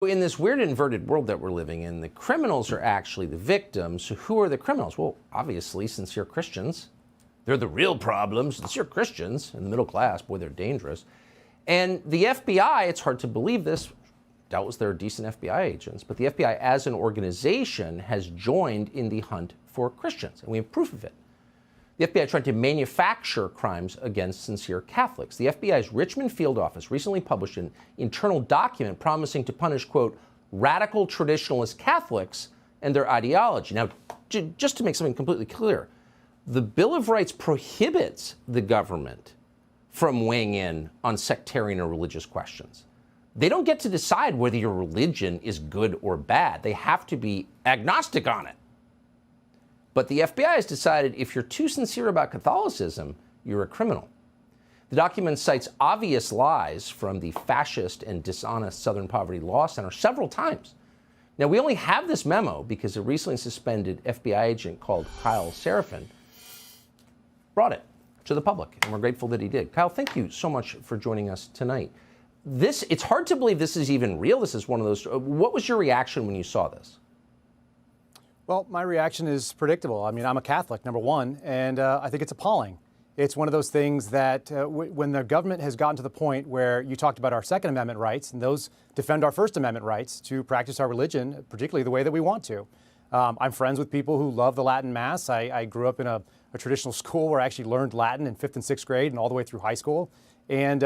In this weird inverted world that we're living in, the criminals are actually the victims. So who are the criminals? Well, obviously, sincere Christians. They're the real problems. Sincere Christians in the middle class, boy, they're dangerous. And the FBI, it's hard to believe this, doubtless there are decent FBI agents, but the FBI as an organization has joined in the hunt for Christians, and we have proof of it. The FBI tried to manufacture crimes against sincere Catholics. The FBI's Richmond field office recently published an internal document promising to punish, quote, radical traditionalist Catholics and their ideology. Now, just to make something completely clear, the Bill of Rights prohibits the government from weighing in on sectarian or religious questions. They don't get to decide whether your religion is good or bad. They have to be agnostic on it. But the FBI has decided if you're too sincere about Catholicism, you're a criminal. The document cites obvious lies from the fascist and dishonest Southern Poverty Law Center several times. Now, we only have this memo because a recently suspended FBI agent called Kyle Seraphin brought it to the public, and we're grateful that he did. Kyle, thank you so much for joining us tonight. It's hard to believe this is even real. This is one of those. What was your reaction when you saw this? Well, my reaction is predictable. I mean, I'm a Catholic, number one, and I think it's appalling. It's one of those things that when the government has gotten to the point where you talked about our Second Amendment rights, and those defend our First Amendment rights to practice our religion, particularly the way that we want to. I'm friends with people who love the Latin Mass. I grew up in a traditional school where I actually learned Latin in 5th and 6th grade and all the way through high school. And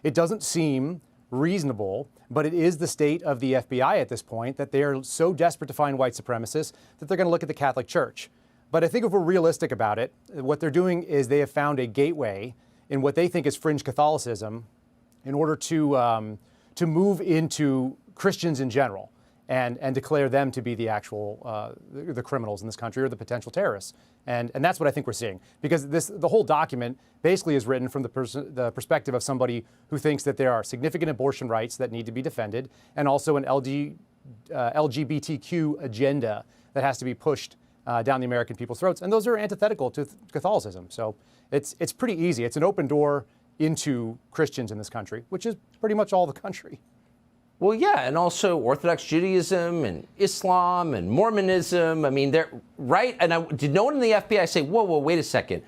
it doesn't seem reasonable, but it is the state of the FBI at this point that they are so desperate to find white supremacists that they're going to look at the Catholic Church. But I think if we're realistic about it, what they're doing is they have found a gateway in what they think is fringe Catholicism in order to move into Christians in general and declare them to be the actual the criminals in this country or the potential terrorists. And that's what I think we're seeing, because the whole document basically is written from the perspective of somebody who thinks that there are significant abortion rights that need to be defended and also an LGBTQ agenda that has to be pushed down the American people's throats. And those are antithetical to Catholicism. So it's pretty easy. It's an open door into Christians in this country, which is pretty much all the country. Well, yeah, and also Orthodox Judaism and Islam and Mormonism. I mean, they're right. And did no one in the FBI say, whoa, wait a second.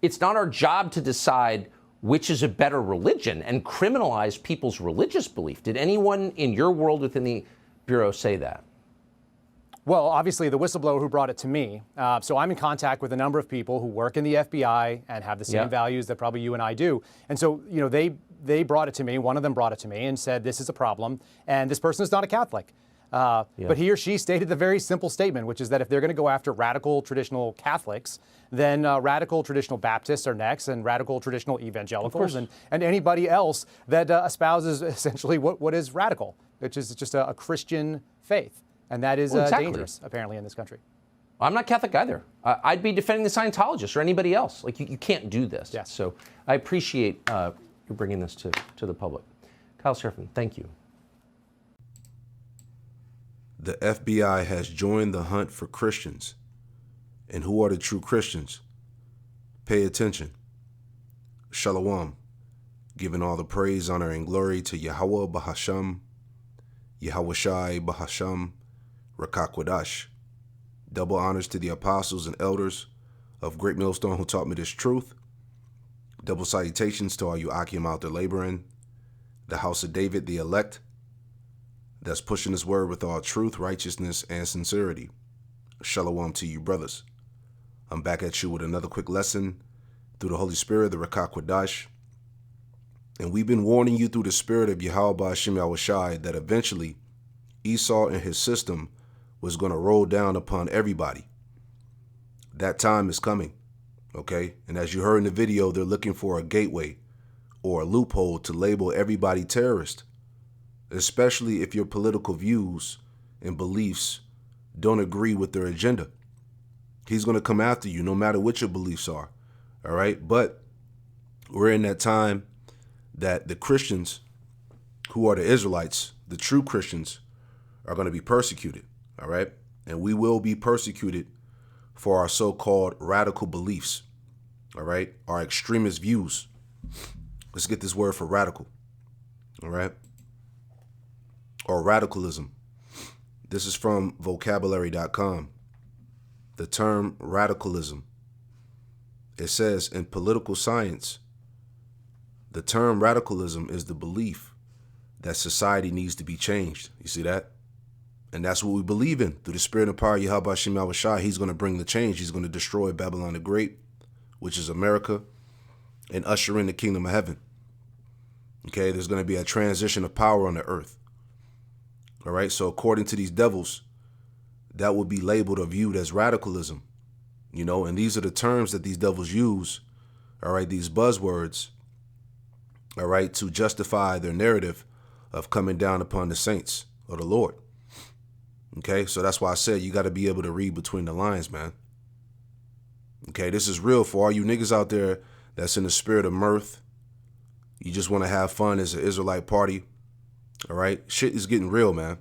It's not our job to decide which is a better religion and criminalize people's religious belief. Did anyone in your world within the Bureau say that? Well, obviously, the whistleblower who brought it to me. So I'm in contact with a number of people who work in the FBI and have the same values that probably you and I do. And so, you know, they brought it to me. One of them brought it to me and said, this is a problem. And this person is not a Catholic. But he or she stated the very simple statement, which is that if they're going to go after radical traditional Catholics, then radical traditional Baptists are next, and radical traditional evangelicals, and anybody else that espouses essentially what is radical, which is just a Christian faith. And that is dangerous, apparently, in this country. I'm not Catholic either. I'd be defending the Scientologists or anybody else. Like, you can't do this. Yes. So I appreciate you bringing this to the public. Kyle Seraphin, thank you. The FBI has joined the hunt for Christians. And who are the true Christians? Pay attention. Shalom, giving all the praise, honor, and glory to Yahweh Bahasham, Yahweh Shai Bahasham, Rakakwadash. Double honors to the apostles and elders of Great Millstone who taught me this truth. Double salutations to all you Akim out there laboring, the house of David, the elect, that's pushing this word with all truth, righteousness, and sincerity. Shalom to you, brothers. I'm back at you with another quick lesson through the Holy Spirit, the Rakakwadash. And we've been warning you through the spirit of Yahweh Hashem Yahweh Shai that eventually Esau and his system was going to roll down upon everybody. That time is coming, okay? And as you heard in the video, they're looking for a gateway or a loophole to label everybody terrorist, especially if your political views and beliefs don't agree with their agenda. He's going to come after you no matter what your beliefs are, all right? But we're in that time that the Christians, who are the Israelites, the true Christians, are going to be persecuted, all right? And we will be persecuted for our so-called radical beliefs, all right? Our extremist views. Let's get this word for radical, all right? or radicalism. This is from vocabulary.com. The term radicalism. It says in political science, the term radicalism is the belief that society needs to be changed. You see that? And that's what we believe in. Through the spirit and power of Yahweh Hashem Yahushua, he's going to bring the change. He's going to destroy Babylon the Great, which is America, and usher in the kingdom of heaven. Okay, there's going to be a transition of power on the earth. All right, so according to these devils, that would be labeled or viewed as radicalism. You know, and these are the terms that these devils use, all right, these buzzwords, all right, to justify their narrative of coming down upon the saints of the Lord. Okay, so that's why I said you got to be able to read between the lines, man. Okay, this is real for all you niggas out there that's in the spirit of mirth. You just want to have fun as an Israelite party. All right, shit is getting real, man.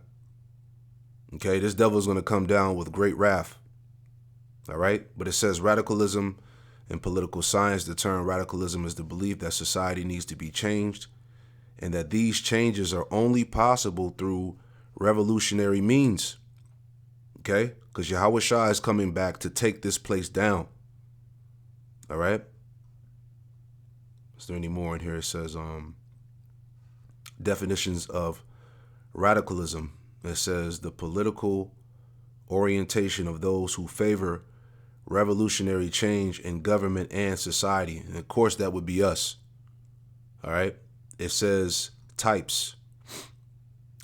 Okay, this devil is going to come down with great wrath. All right, but it says radicalism in political science. The term radicalism is the belief that society needs to be changed and that these changes are only possible through revolutionary means. Okay, because Yahweh Shah is coming back to take this place down. All right. Is there any more in here? It says definitions of radicalism. It says the political orientation of those who favor revolutionary change in government and society. And of course, that would be us. All right. It says types.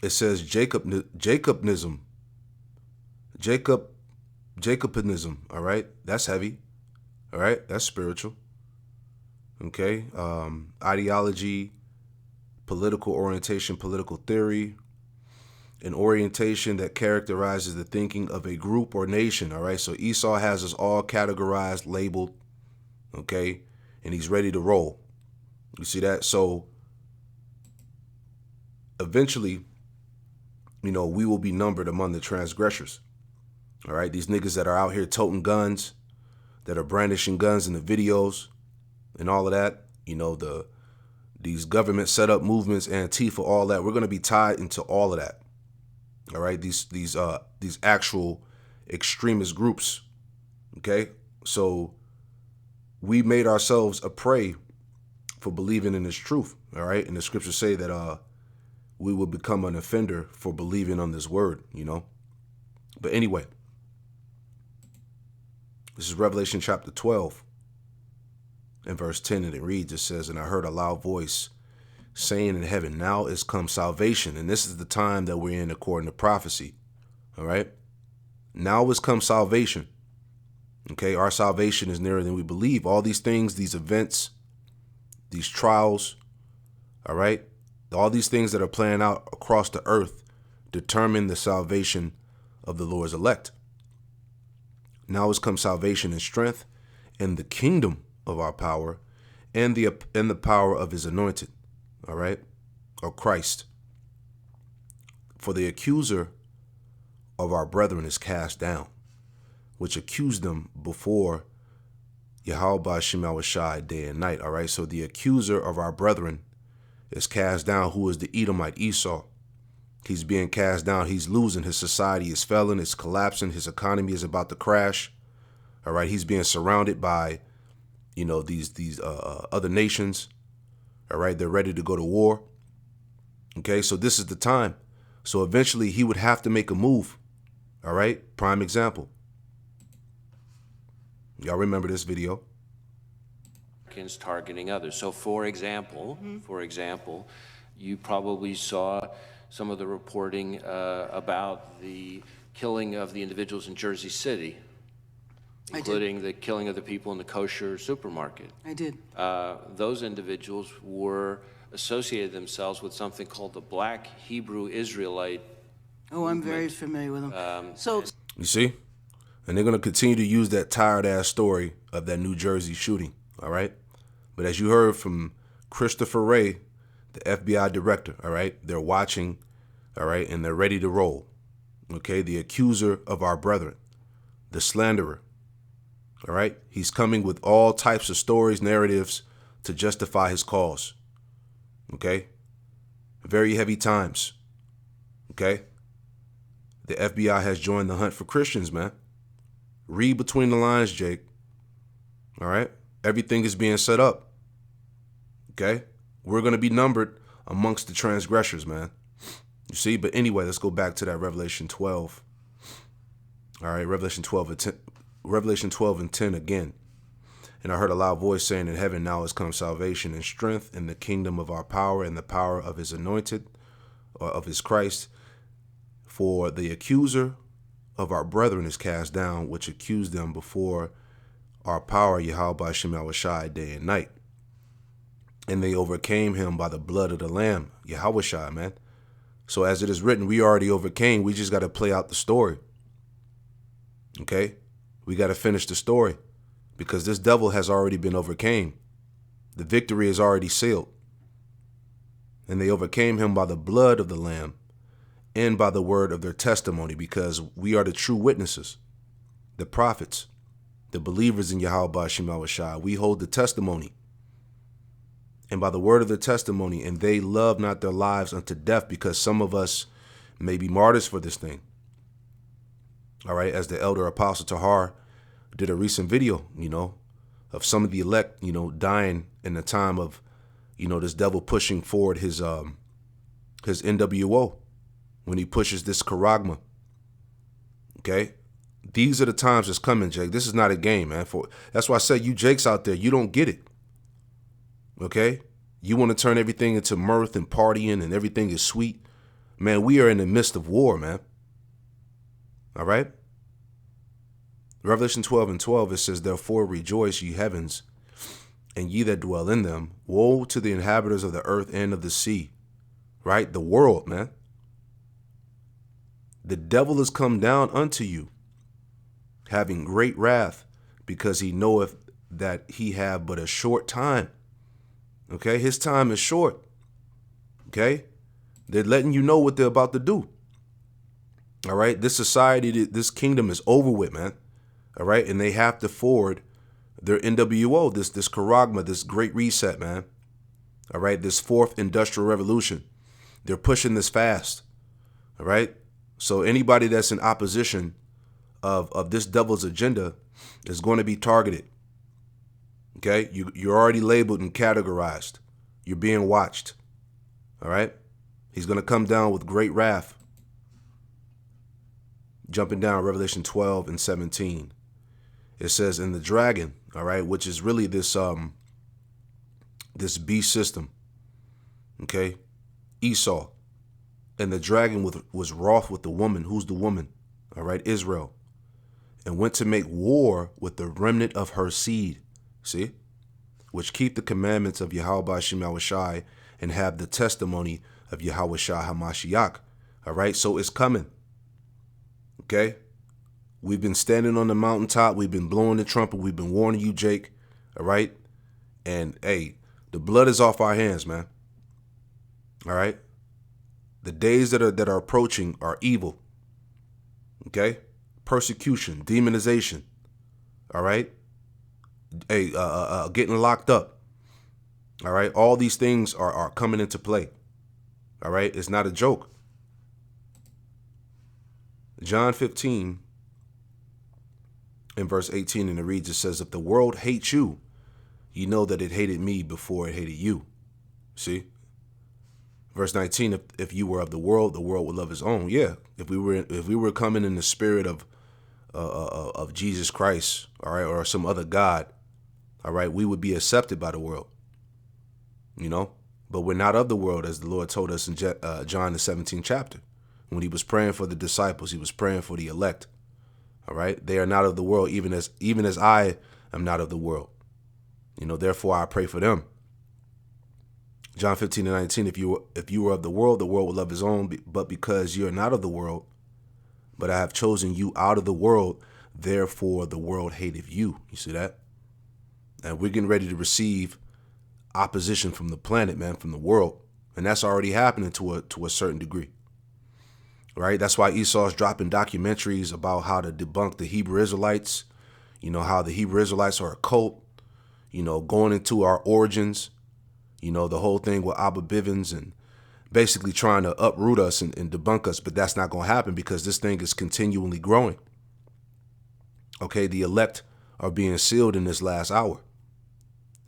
It says Jacobinism. Jacobinism. All right. That's heavy. All right. That's spiritual. Okay. Ideology, political orientation, political theory, an orientation that characterizes the thinking of a group or nation. All right. So Esau has us all categorized, labeled. Okay. And he's ready to roll. You see that? So eventually, you know, we will be numbered among the transgressors. All right. These niggas that are out here toting guns, that are brandishing guns in the videos and all of that, you know, these government set up movements, Antifa, all that. We're going to be tied into all of that. All right. These actual extremist groups. OK, so we made ourselves a prey for believing in this truth. All right. And the scriptures say that we will become an offender for believing on this word, you know. But anyway, this is Revelation chapter 12 and verse 10. And it reads, it says, and I heard a loud voice saying in heaven, now is come salvation. And this is the time that we're in according to prophecy. All right. Now is come salvation. OK, our salvation is nearer than we believe. All these things, these events, these trials. All right. All these things that are playing out across the earth determine the salvation of the Lord's elect. Now has come salvation and strength and the kingdom of our power and the power of his anointed. All right. Or Christ. For the accuser of our brethren is cast down, which accused them before Yahweh Shema Shai day and night. All right. So the accuser of our brethren is cast down, who is the Edomite Esau. He's being cast down. He's losing. His society is failing. It's collapsing. His economy is about to crash. All right. He's being surrounded by, you know, these other nations. All right. They're ready to go to war. OK, so this is the time. So eventually he would have to make a move. All right. Prime example. Y'all remember this video? Targeting others. So for example, you probably saw some of the reporting about the killing of the individuals in Jersey City, including the killing of the people in the kosher supermarket. I did. Those individuals were associated themselves with something called the Black Hebrew Israelite Oh, I'm very familiar with them. You see? And they're going to continue to use that tired-ass story of that New Jersey shooting, all right? But as you heard from Christopher Wray, the FBI director, all right, they're watching, all right, and they're ready to roll, okay? The accuser of our brethren, the slanderer, all right? He's coming with all types of stories, narratives to justify his cause, okay? Very heavy times, Okay? The FBI has joined the hunt for Christians, man. Read between the lines, Jake. All right? Everything is being set up. Okay? We're going to be numbered amongst the transgressors, man. You see? But anyway, let's go back to that Revelation 12. All right, Revelation 12 and 10 again. And I heard a loud voice saying, in heaven now has come salvation and strength in the kingdom of our power and the power of his anointed, or of his Christ. For the accuser of our brethren is cast down, which accused them before our power, Yahweh Shem Shai, day and night. And they overcame him by the blood of the Lamb, Yahweh Shai, man. So as it is written, we already overcame. We just got to play out the story. Okay? We got to finish the story because this devil has already been overcame. The victory is already sealed. And they overcame him by the blood of the Lamb and by the word of their testimony, because we are the true witnesses, the prophets, the believers in Yahweh Shem Shai. We hold the testimony. And by the word of their testimony, and they love not their lives unto death, because some of us may be martyrs for this thing. All right, as the elder apostle Tahar did a recent video, of some of the elect, dying in the time of, this devil pushing forward his NWO when he pushes this charagma. Okay, these are the times that's coming, Jake. This is not a game, man. That's why I said you Jakes out there, you don't get it. Okay, you want to turn everything into mirth and partying and everything is sweet, man. We are in the midst of war, man. All right. Revelation 12 and 12, it says, therefore rejoice, ye heavens, and ye that dwell in them. Woe to the inhabitants of the earth and of the sea. Right? The world, man. The devil is come down unto you, having great wrath, because he knoweth that he have but a short time. Okay? His time is short. Okay? They're letting you know what they're about to do. All right? This society, this kingdom is over with, man. All right? And they have to forward their NWO, this charagma, this great reset, man. All right? This fourth industrial revolution. They're pushing this fast. All right? So anybody that's in opposition of this devil's agenda is going to be targeted. Okay? You're already labeled and categorized. You're being watched. All right? He's going to come down with great wrath. Jumping down, Revelation 12 and 17. It says, in the dragon, all right, which is really this beast system. Okay? Esau. And the dragon was wroth with the woman. Who's the woman? All right, Israel. And went to make war with the remnant of her seed. See? Which keep the commandments of Yahweh Shem Shai and have the testimony of Yahweh Shai HaMashiach. All right, so it's coming. Okay? We've been standing on the mountaintop. We've been blowing the trumpet. We've been warning you, Jake. All right? And, hey, the blood is off our hands, man. All right? The days that are approaching are evil. Okay? Persecution, demonization. All right? Hey, getting locked up. All right? All these things are coming into play. All right? It's not a joke. John 15 in verse 18, and it reads, it says, if the world hates you, you know that it hated me before it hated you. See? Verse 19, if you were of the world would love his own. Yeah. If we were coming in the spirit of Jesus Christ, all right, or some other God, all right, we would be accepted by the world. But we're not of the world, as the Lord told us in John the 17th chapter. When he was praying for the disciples, he was praying for the elect. All right. They are not of the world, even as I am not of the world. Therefore I pray for them. John 15 and 19, if you were of the world would love his own, but because you're not of the world, but I have chosen you out of the world, therefore the world hateth you. You see that? And we're getting ready to receive opposition from the planet, man, from the world. And that's already happening to a certain degree. Right? That's why Esau's dropping documentaries about how to debunk the Hebrew Israelites, how the Hebrew Israelites are a cult, going into our origins, the whole thing with Abba Bivens and basically trying to uproot us and debunk us, but that's not going to happen because this thing is continually growing. Okay, the elect are being sealed in this last hour.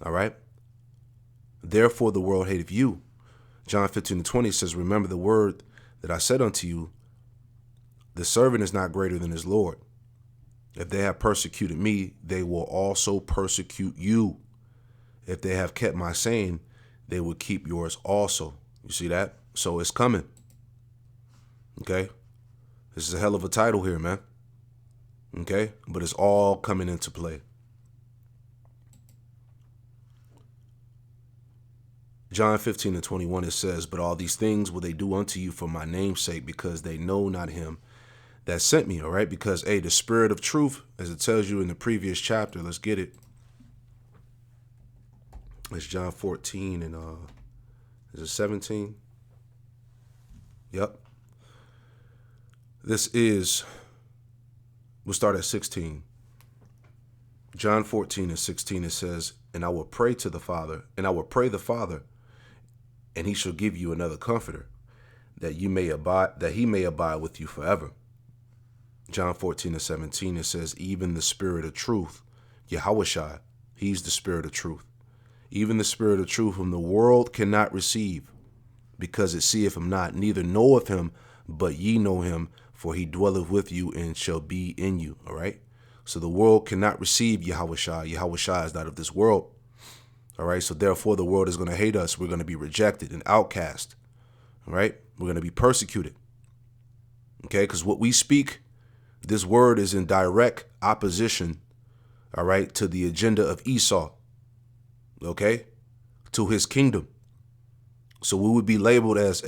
All right. Therefore, the world hateth you. John 15:20 says, remember the word that I said unto you, the servant is not greater than his Lord. If they have persecuted me, they will also persecute you. If they have kept my saying, they will keep yours also. You see that? So it's coming. Okay. This is a hell of a title here, man. Okay. But it's all coming into play. John 15:21, it says, but all these things will they do unto you for my name's sake, because they know not him that sent me. All right. Because, hey, the spirit of truth, as it tells you in the previous chapter, let's get it. It's John 14 and is it 17? Yep. We'll start at 16. John 14:16, it says, and I will pray to the Father, and I will pray the Father, and he shall give you another comforter, that he may abide with you forever. John 14:17, it says, even the spirit of truth, Yahushua, he's the spirit of truth. Even the spirit of truth, whom the world cannot receive, because it seeth him not, neither knoweth him, but ye know him, for he dwelleth with you and shall be in you. All right. So the world cannot receive Yahushua. Yahushua is not of this world. All right. So therefore, the world is going to hate us. We're going to be rejected and outcast. All right. We're going to be persecuted. Okay. Because what we speak, this word is in direct opposition. All right. To the agenda of Esau. Okay. To his kingdom. So we would be labeled as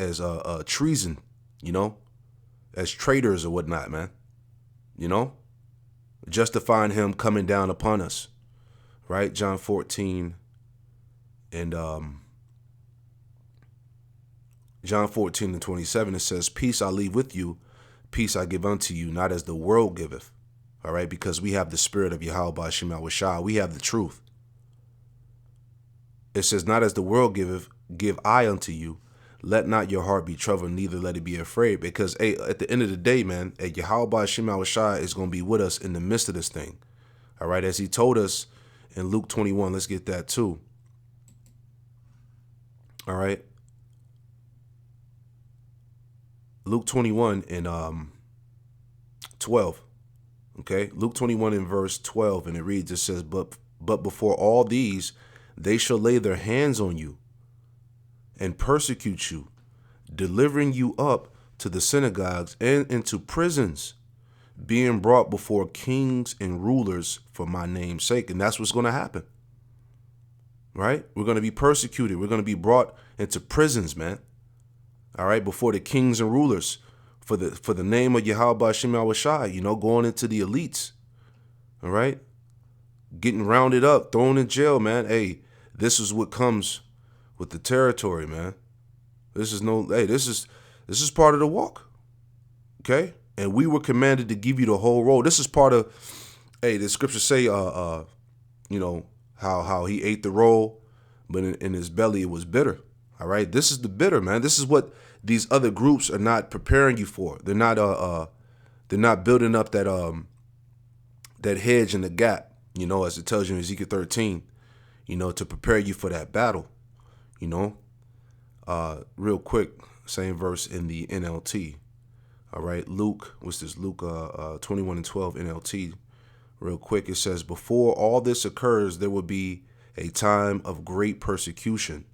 treason, you know, as traitors or whatnot, man, you know, justifying him coming down upon us. Right. John 14 and John 14:27, it says, peace I leave with you, peace I give unto you, not as the world giveth. All right. Because we have the spirit of Yahweh Ba'ashem Yahushua. We have the truth. It says, not as the world giveth, give I unto you. Let not your heart be troubled, neither let it be afraid. Because at the end of the day, man, Yahweh Ba'ashem Yahushua is going to be with us in the midst of this thing. All right. As he told us in Luke 21, let's get that too. All right. Luke 21 and 12. Okay. Luke 21 in verse 12. And it reads, it says, but before all these, they shall lay their hands on you and persecute you, delivering you up to the synagogues and into prisons, being brought before kings and rulers for my name's sake. And that's what's going to happen. Right? We're going to be persecuted. We're going to be brought into prisons, man. All right, before the kings and rulers for the name of Yahweh Ba'ashem Yahushua, you know, going into the elites. All right. Getting rounded up, thrown in jail, man. Hey, this is what comes with the territory, man. This is part of the walk. Okay? And we were commanded to give you the whole roll. This is part of, the scriptures say, you know, how he ate the roll, but in his belly it was bitter. All right? This is the bitter, man. This is what these other groups are not preparing you for. They're not building up that hedge and the gap, you know, as it tells you in Ezekiel 13, you know, to prepare you for that battle, you know. Real quick, same verse in the NLT. All right, Luke, what's this? Luke 21 and 12 NLT. Real quick, it says, before all this occurs, there will be a time of great persecution.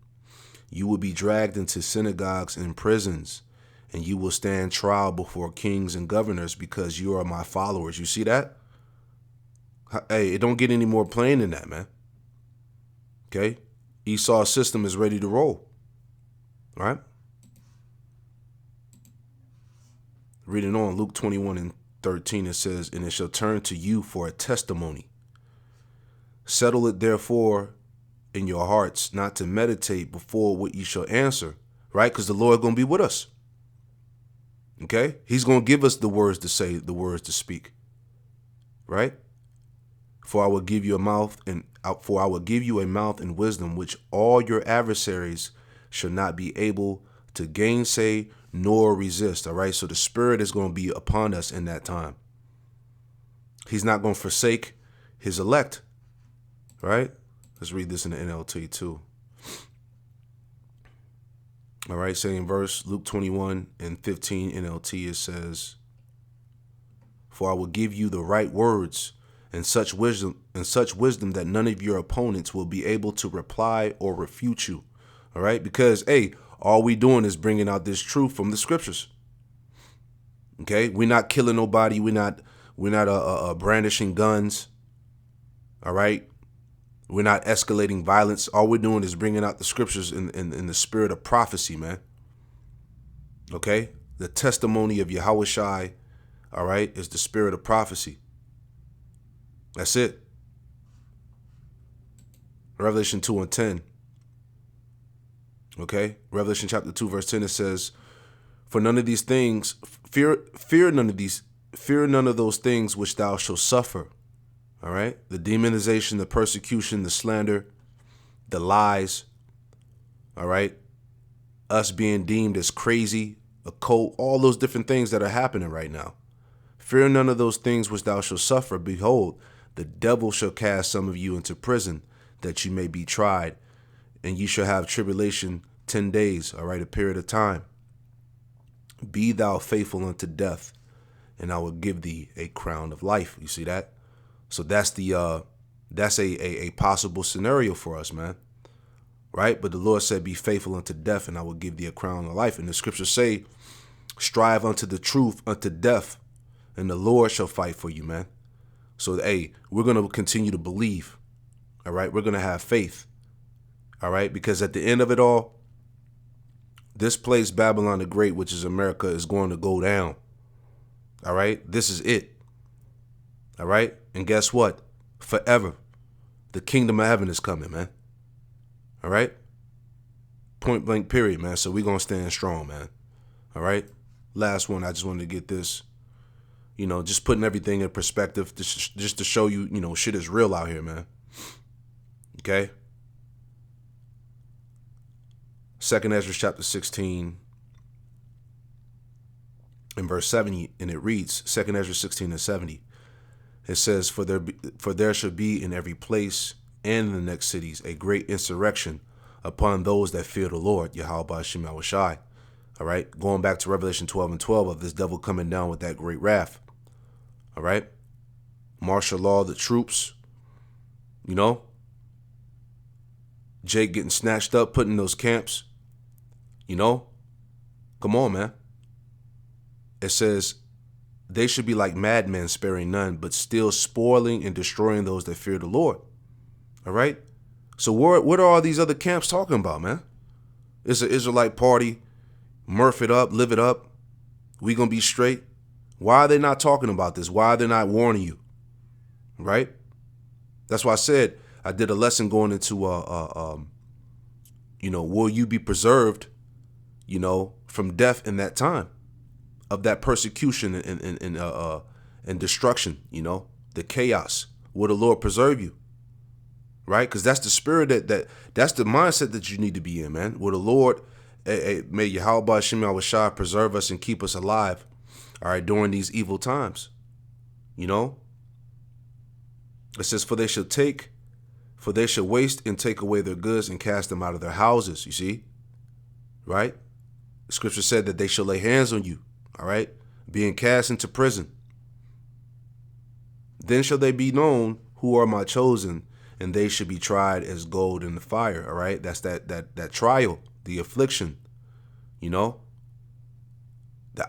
You will be dragged into synagogues and prisons, and you will stand trial before kings and governors because you are my followers. You see that? Hey, it don't get any more plain than that, man. Okay? Esau's system is ready to roll. All right? Reading on, Luke 21 and 13, it says, and it shall turn to you for a testimony. Settle it therefore in your hearts, not to meditate before what you shall answer, right? Because the Lord going to be with us. Okay? He's going to give us the words to say, the words to speak. Right? For I will give you a mouth and wisdom, which all your adversaries shall not be able to gainsay nor resist. All right. So the Spirit is going to be upon us in that time. He's not going to forsake his elect. Right. Let's read this in the NLT too. All right. Same verse, Luke 21:15 NLT. It says, "For I will give you the right words and such wisdom that none of your opponents will be able to reply or refute you." All right. Because, hey, all we doing is bringing out this truth from the scriptures. Okay. We're not killing nobody. We're not brandishing guns. All right. We're not escalating violence. All we're doing is bringing out the scriptures in the spirit of prophecy, man. Okay. The testimony of Yahushai, all right, is the spirit of prophecy. That's it. Revelation 2:10. Okay. Revelation chapter 2, verse 10, it says, "For none of these things, fear none of those things which thou shalt suffer." All right. The demonization, the persecution, the slander, the lies. All right. Us being deemed as crazy, a cult, all those different things that are happening right now. "Fear none of those things which thou shalt suffer. Behold, the devil shall cast some of you into prison, that you may be tried, and you shall have tribulation 10 days, all right, a period of time. Be thou faithful unto death, and I will give thee a crown of life." You see that? So that's a possible scenario for us, man. Right? But the Lord said, "Be faithful unto death, and I will give thee a crown of life." And the scriptures say, "Strive unto the truth, unto death, and the Lord shall fight for you," man. So, hey, we're going to continue to believe. All right. We're going to have faith. All right. Because at the end of it all, this place, Babylon the Great, which is America, is going to go down. All right. This is it. All right. And guess what? Forever, the kingdom of heaven is coming, man. All right. Point blank, period, man. So we're going to stand strong, man. All right. Last one. I just wanted to get this, just putting everything in perspective, just to show you, shit is real out here, man. Okay. 2nd Ezra chapter 16 and verse 70, and it reads, 2nd Ezra 16:70. It says, For there shall be in every place and in the next cities a great insurrection upon those that fear the Lord, Yahweh Shem Yahushai. All right. Going back to Revelation 12:12 of this devil coming down with that great wrath. All right. Martial law, the troops, Jake getting snatched up, put in those camps. Come on, man. It says, they should be like madmen, sparing none, but still spoiling and destroying those that fear the Lord. All right. So what are all these other camps talking about, man? It's an Israelite party. Murph it up, live it up. We gonna be straight. Why are they not talking about this? Why are they not warning you? Right. That's why I said I did a lesson going into will you be preserved, from death in that time of that persecution and destruction, the chaos. Will the Lord preserve you? Right? Because that's the spirit that's the mindset that you need to be in, man. Will the Lord, may Yahweh Shem Yahushai preserve us and keep us alive, all right, during these evil times. It says, for they shall waste and take away their goods and cast them out of their houses. You see? Right? The scripture said that they shall lay hands on you. All right. Being cast into prison. Then shall they be known who are my chosen, and they should be tried as gold in the fire. All right. That's that trial, the affliction, the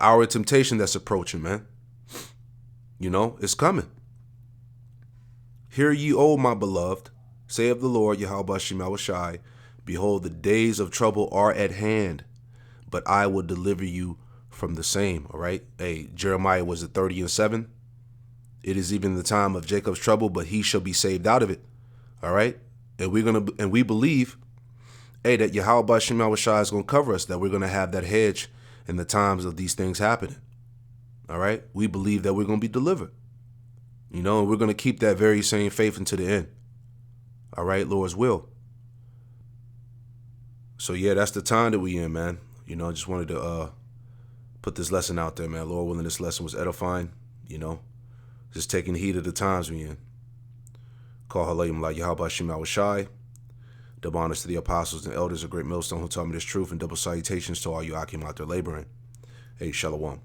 hour of temptation that's approaching, man. It's coming. Hear ye, O my beloved, say of the Lord, Yahweh Shem Yahushai, behold, the days of trouble are at hand, but I will deliver you from the same. All right. Hey, Jeremiah was at 30:7. It is even the time of Jacob's trouble, but he shall be saved out of it. All right. And we believe, that Yahweh Shem Yahushai is going to cover us, that we're going to have that hedge in the times of these things happening. All right. We believe that we're going to be delivered, and we're going to keep that very same faith unto the end. All right. Lord's will. So, yeah, that's the time that we in, man. You know, I just wanted to put this lesson out there, man. Lord willing, this lesson was edifying, you know. Just taking heed of the times we in. Call halayim like Yahweh Shem Shai. Double honors to the apostles and elders of Great Millstone who taught me this truth, and double salutations to all you Akim out there laboring. Hey, Shalom.